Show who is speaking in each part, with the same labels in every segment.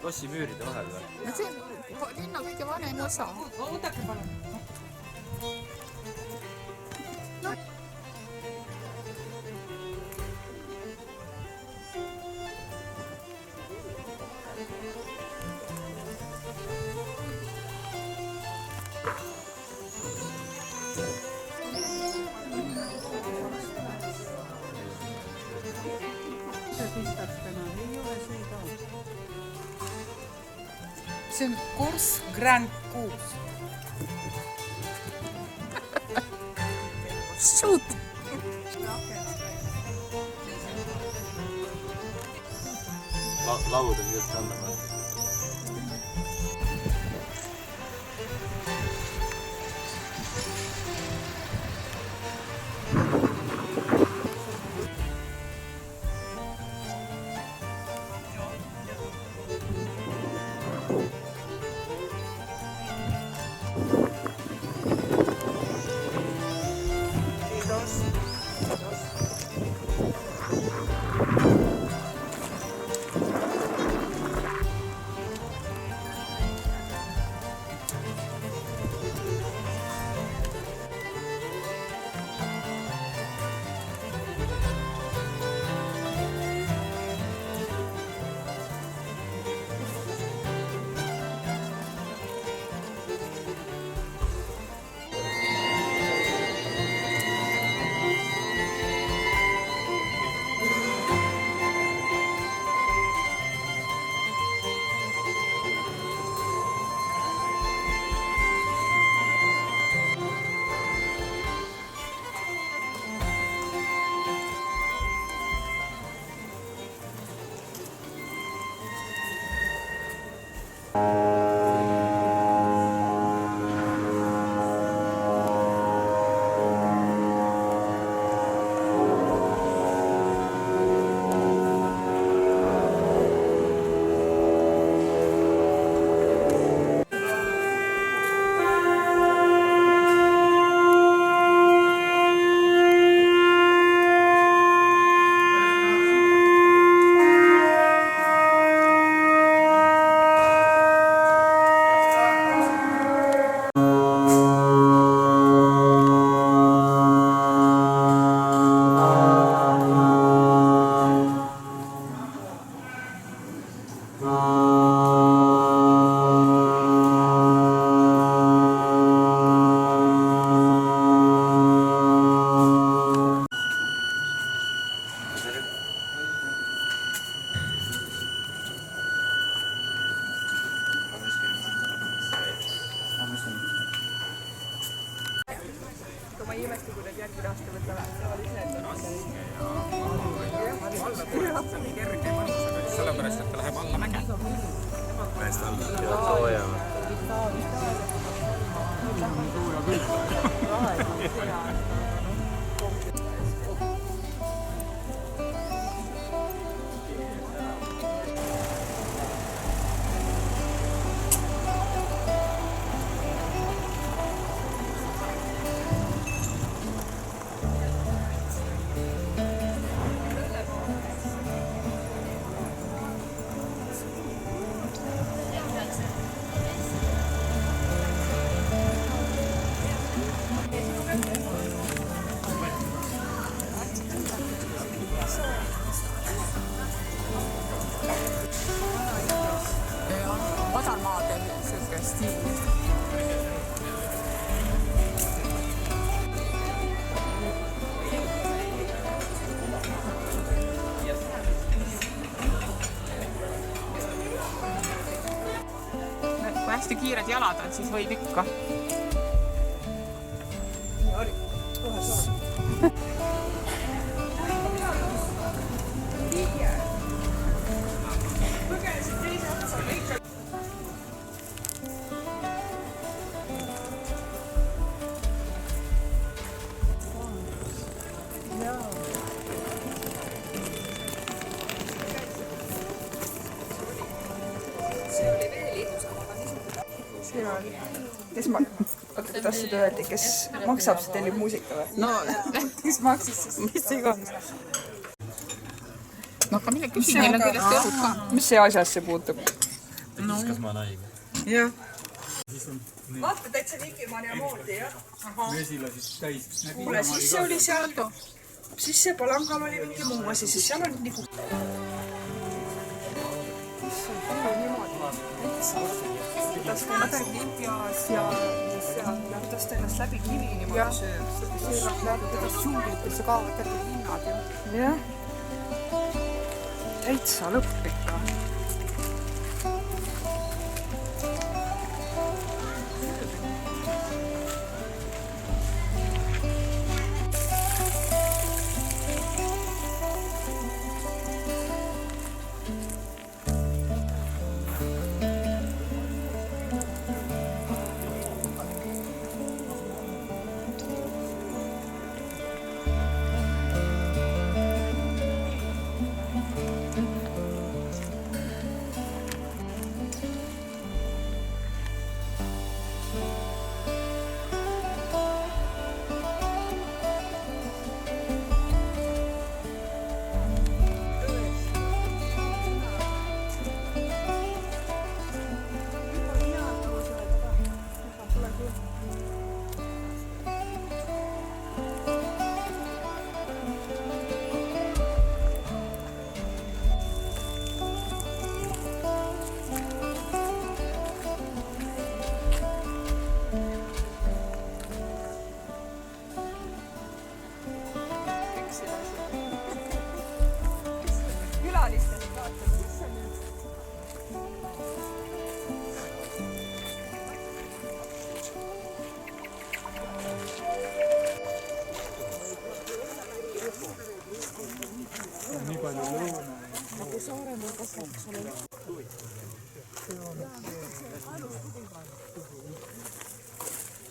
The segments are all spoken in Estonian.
Speaker 1: lossipüüride vahel või?
Speaker 2: no see on linna kõige vanem osa.
Speaker 3: Võtake palun. See on Kurs Grand Kuus.
Speaker 2: Shoot!
Speaker 1: Laud on just andama.
Speaker 3: Ma ei imesta, kui need järgmine aasta võtavad.
Speaker 4: Sellepärast, et ta läheb alla mäge.
Speaker 1: Näest alla. Ja sooja.
Speaker 3: Vadarmaadel selline stiil. Kui hästi kiired jalad on, siis võib ikka. Siin on, kes kuidas seda öeldi, kes maksab, see tellib muusika või?
Speaker 2: No,
Speaker 3: Kes maksis siis?
Speaker 2: mis iganes. No aga mine küsi neile, kuidas teevad ka.
Speaker 3: Mis see asjasse puutub?
Speaker 1: ta kiskas ma naiga.
Speaker 3: jah. vaata täitsa Vikimanni moodi, jah.
Speaker 5: Vesila siis täis.
Speaker 3: Kuule, siis see oli seal, siis see Palangal oli mingi muu asi, siis seal on nagu... kuidas ta ennast läbi kivi niimoodi sööb.
Speaker 2: See läbi kuidas džunglitesse kaovad terve linnad.
Speaker 3: Jah. Täitsa lõpp ikka.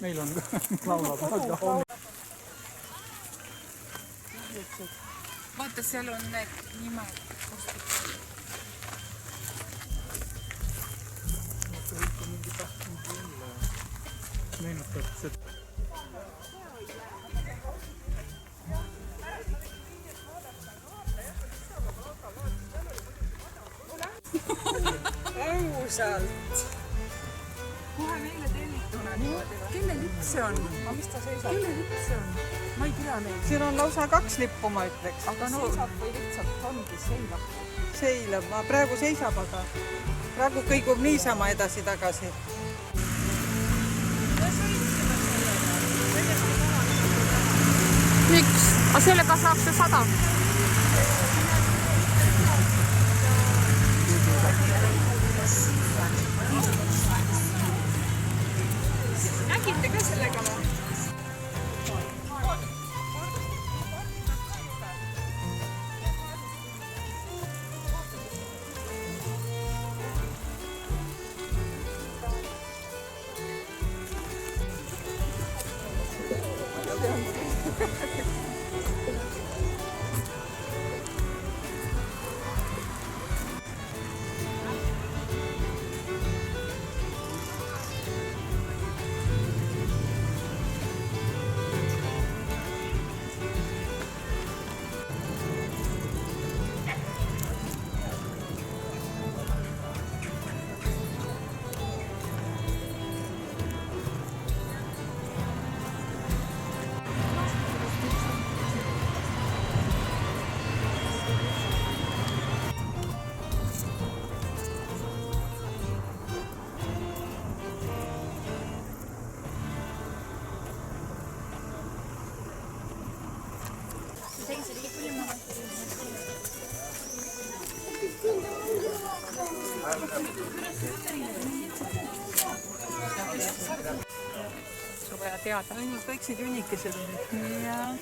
Speaker 5: Meil on laulab.
Speaker 2: Vaata, seal on need nimed.
Speaker 5: Meenutab seda.
Speaker 3: Ausalt. Kohe meile tellituna niimoodi. Kelle lipp see on? Mis ta seisab? Kelle lipp see on? Ma ei tea neid. Siin on lausa 2 lippu, ma ütleks. Aga no seisab või lihtsalt ongi seilab? Seilab. Praegu seisab, aga praegu kõigub niisama edasi-tagasi.
Speaker 2: Miks? Aga sellega saaks see 100.
Speaker 3: Nägite ka sellega või?
Speaker 2: Sul vaja teada.
Speaker 3: Ainult väiksed junnikesed on.
Speaker 2: Jah.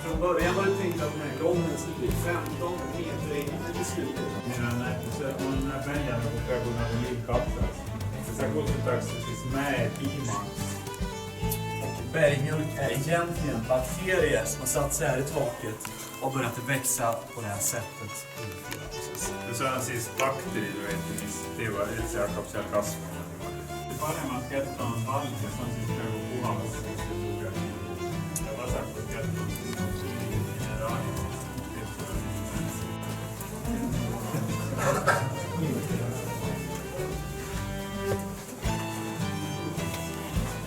Speaker 6: Från början var det tänkt att den här gången skulle bli 15 meter in i slutet.
Speaker 5: Medan man väljer att kunna gå in kapslar.
Speaker 6: Sitä kutsutakse siis mäepiimaks.
Speaker 7: Bergmjölk är egentligen bakterier som har satt sig här i taket och börjat växa på det här sättet.
Speaker 6: Se on siis bakteeri, mis teevad, et see hakkab seal kasvama. Paremat kätt on valge, see on siis nagu puhas. Ja vasakut kätt on mineraalid.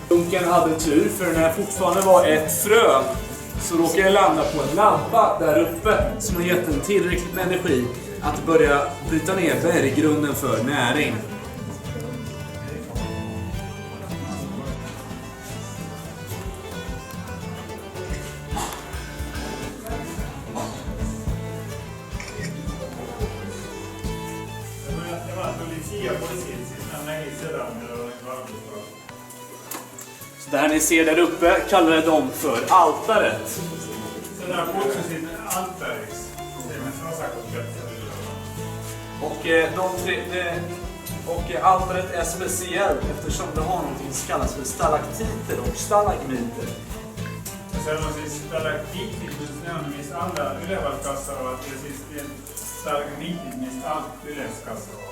Speaker 7: Dunken hade tur för när jag fortfarande var ett frö så råkade jag landa på en lampa där uppe som har gett en tillräckligt med energi att börja bryta ner berggrunden för näring. Så där ni ser där uppe kallar de för altaret.
Speaker 6: Seda kutsusid altariks.
Speaker 7: Och altaret är speciellt eftersom det har något som kallas för stalaktiter och stalagmiter.
Speaker 6: Seal on siis stalaktiitid, ne on, mis alla üleval kasvavad ja siis stalagmiitid, mis alt üles kasvavad.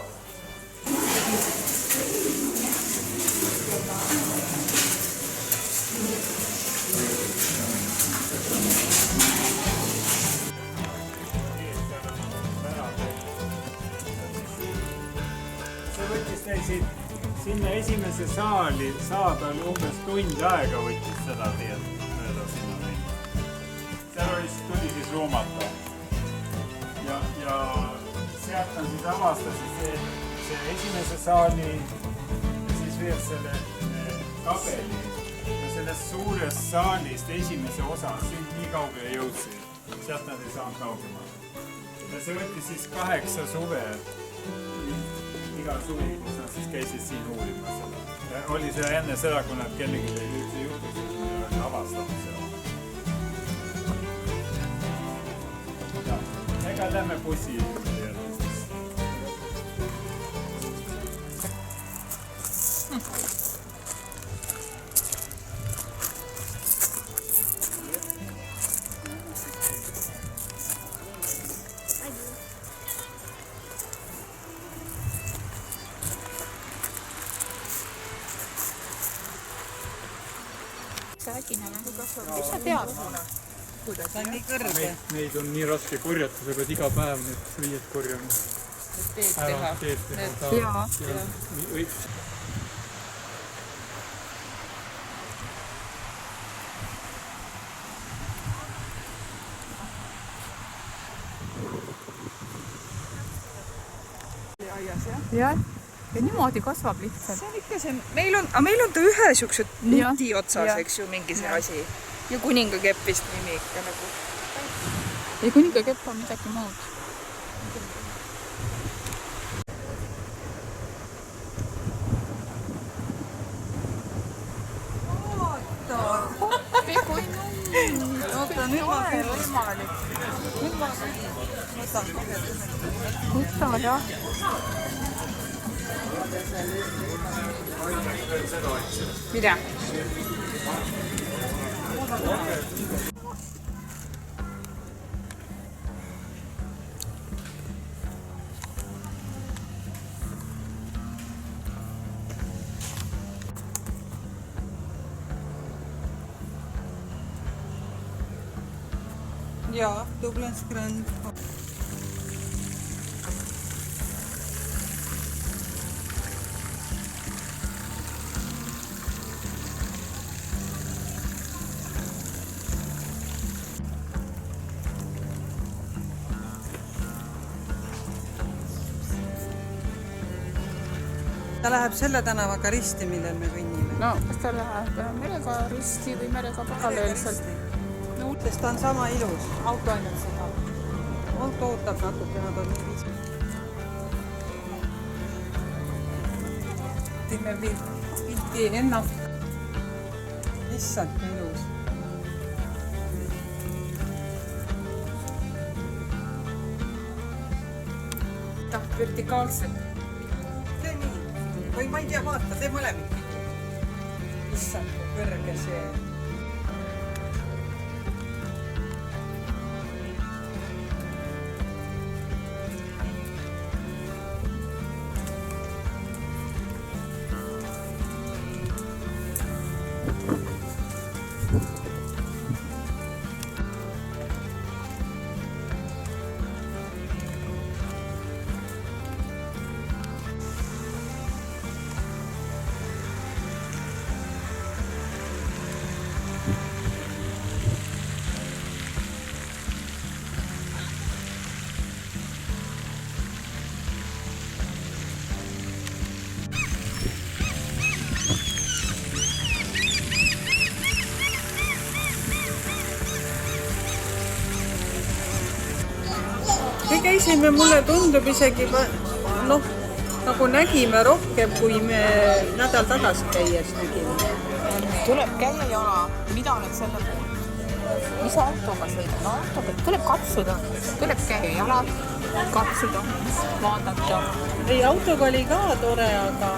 Speaker 6: See võttis teil siit sinna esimese saali saada oli umbes tund aega võttis seda teed mööda sinna minna. Seal tuli siis ruumata. Ja sealt on siis avastasid see esimese saali ja siis veel selle kabeli. Ja sellest suurest saalist esimese osa siin nii kaugele jõudsid. Sealt nad ei saanud kaugemale. Ja see võttis siis 8 suve. Iga suvi, kus nad siis käisid siin uurima seda. Ja oli see enne seda, kui nad kellegi üldse juhtusid ja oli avastatud seda. Ja, ega lähme bussi järgmistes.
Speaker 2: Mis sa tead?
Speaker 3: Ta on nii kõrge.
Speaker 5: Neid on nii raske korjata, sa pead iga päev need riied korjama.
Speaker 3: Teed teha.
Speaker 5: Teed teha.
Speaker 2: Jaa. Jah. Ja niimoodi kasvab lihtsalt.
Speaker 3: See on ikka see, meil on ta ühesugused nuti otsas, eks ju, mingi see asi. Ja kuningakepp vist nimi ikka nagu.
Speaker 2: Ei kuningakepp on midagi muud.
Speaker 3: Oota, nüüd ma veel võimalik.
Speaker 2: Võta, jah.
Speaker 3: Mida? Ja, Douglas Grand. Ta läheb selle tänavaga risti, millel me kõnnime.
Speaker 2: No, kas ta läheb merega risti või merega paralleelselt?
Speaker 3: No, sest ta on sama ilus.
Speaker 2: Auto ainult seda.
Speaker 3: Auto ootab natuke, nad on nii viis.
Speaker 2: Teeme pilti ennast.
Speaker 3: Issand, nii ilus.
Speaker 2: Ta vertikaalselt.
Speaker 3: See nii. või ma ei tea, vaata, tee mõlemid. Issand, kui kõrge see. Me käisime, mulle tundub isegi, noh, nagu nägime rohkem, kui me nädal tagasi käies nägime.
Speaker 2: Tuleb käia jala, mida oled selle poolt? Mis autoga sõida? No autoga tuleb katsuda, tuleb käia jala, katsuda, vaadata.
Speaker 3: Ei, autoga oli ka tore, aga